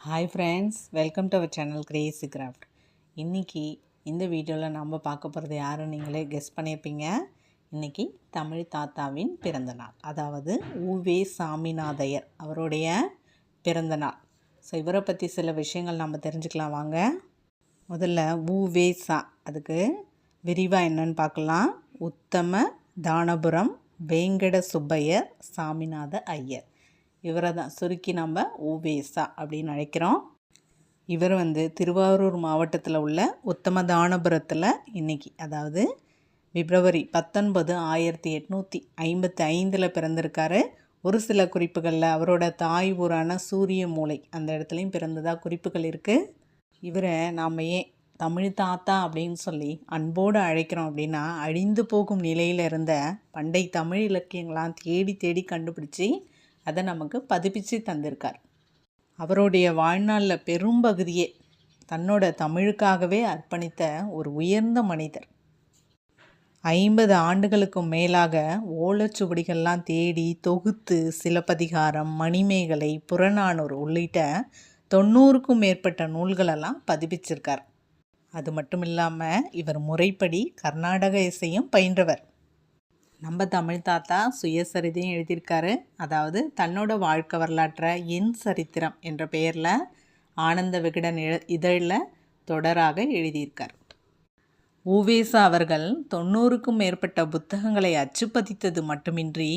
Hi friends, welcome to our channel crazy craft. இன்றைக்கி இந்த வீடியோவில் நம்ம பார்க்க போகிறது யாரும் நீங்களே கெஸ் பண்ணியிருப்பீங்க. இன்றைக்கி தமிழ் தாத்தாவின் பிறந்தநாள், அதாவது உவே சாமிநாதையர் அவருடைய பிறந்தநாள். ஸோ இவரை பற்றி சில விஷயங்கள் நம்ம தெரிஞ்சுக்கலாம் வாங்க. முதல்ல உவே சா, அதுக்கு விரிவாக என்னன்னு பார்க்கலாம். உத்தம தானபுரம் வேங்கட சுப்பையர் சாமிநாத ஐயர், இவரை தான் சுருக்கி நம்ம உவேசா அப்படின்னு அழைக்கிறோம். இவர் திருவாரூர் மாவட்டத்தில் உள்ள உத்தமதானபுரத்தில் இன்றைக்கி, அதாவது பிப்ரவரி 19, 1855 பிறந்திருக்காரு. ஒரு சில குறிப்புகளில் அவரோட தாய் ஊரான சூரிய மூலை அந்த இடத்துலையும் பிறந்ததாக குறிப்புகள் இருக்குது. இவரை நாம் ஏன் தமிழ் தாத்தா அப்படின்னு சொல்லி அன்போடு அழைக்கிறோம் அப்படின்னா, அழிந்து போகும் நிலையில் இருந்த பண்டை தமிழ் இலக்கியங்களாம் தேடி தேடி கண்டுபிடிச்சி அதை நமக்கு பதிப்பிச்சு தந்திருக்கார். அவருடைய வாழ்நாளில் பெரும்பகுதியே தன்னோட தமிழுக்காகவே அர்ப்பணித்த ஒரு உயர்ந்த மனிதர். 50 ஆண்டுகளுக்கும் மேலாக ஓலைச்சுவடிகள்லாம் தேடி தொகுத்து சிலப்பதிகாரம், மணிமேகலை, புறநானூறு உள்ளிட்ட 90க்கும் மேற்பட்ட நூல்களெல்லாம் பதிப்பிச்சிருக்கார். அது மட்டும் இல்லாமல் இவர் முறைப்படி கர்நாடக இசையும் பயின்றவர். நம்ம தமிழ் தாத்தா சுயசரிதையும் எழுதியிருக்காரு. அதாவது தன்னோட வாழ்க்கை வரலாற்றை என் சரித்திரம் என்ற பெயரில் ஆனந்த விகடன் இதழில் தொடராக எழுதியிருக்கார். உவேசா அவர்கள் 90க்கும் மேற்பட்ட புத்தகங்களை அச்சுப்பதித்தது மட்டுமின்றி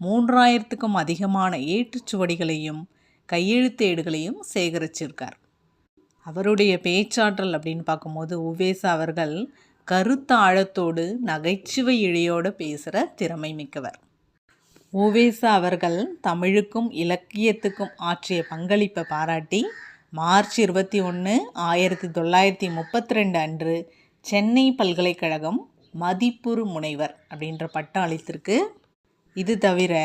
3000க்கும் அதிகமான ஏட்டுச்சுவடிகளையும் கையெழுத்து ஏடுகளையும் சேகரிச்சிருக்கார். அவருடைய பேச்சாற்றல் அப்படின்னு பார்க்கும்போது உவேசா அவர்கள் கருத்தாழத்தோடு நகைச்சுவை இழையோடு பேசுகிற திறமை மிக்கவர். உவேசா அவர்கள் தமிழுக்கும் இலக்கியத்துக்கும் ஆற்றிய பங்களிப்பை பாராட்டி மார்ச் 21, 1932 அன்று சென்னை பல்கலைக்கழகம் மதிப்புறு முனைவர் அப்படின்ற பட்டம் அளித்திருக்கு. இது தவிர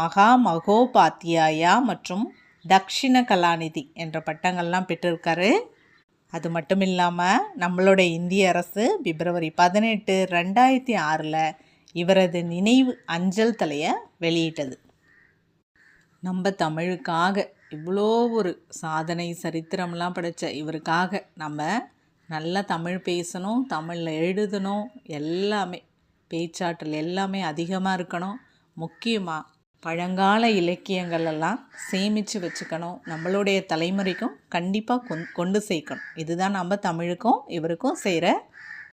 மகா மகோபாத்தியாயா மற்றும் தக்ஷிண கலாநிதி என்ற பட்டங்கள்லாம் பெற்றிருக்காரு. அது மட்டும் இல்லாமல் நம்மளோட இந்திய அரசு பிப்ரவரி 18, 2006 இவரது நினைவு அஞ்சல் தலையை வெளியிட்டது. நம்ம தமிழுக்காக இவ்வளோ ஒரு சாதனை சரித்திரம்லாம் படைத்த இவருக்காக நம்ம நல்லா தமிழ் பேசணும், தமிழில் எழுதணும், எல்லாமே பேச்சாற்றல் எல்லாமே அதிகமாக இருக்கணும். முக்கியமாக பழங்கால இலக்கியங்களெல்லாம் சேமித்து வச்சுக்கணும். நம்மளுடைய தலைமுறைக்கும் கண்டிப்பாக கொண்டு சேர்க்கணும். இதுதான் நம்ம தமிழுக்கும் இவருக்கும் செய்கிற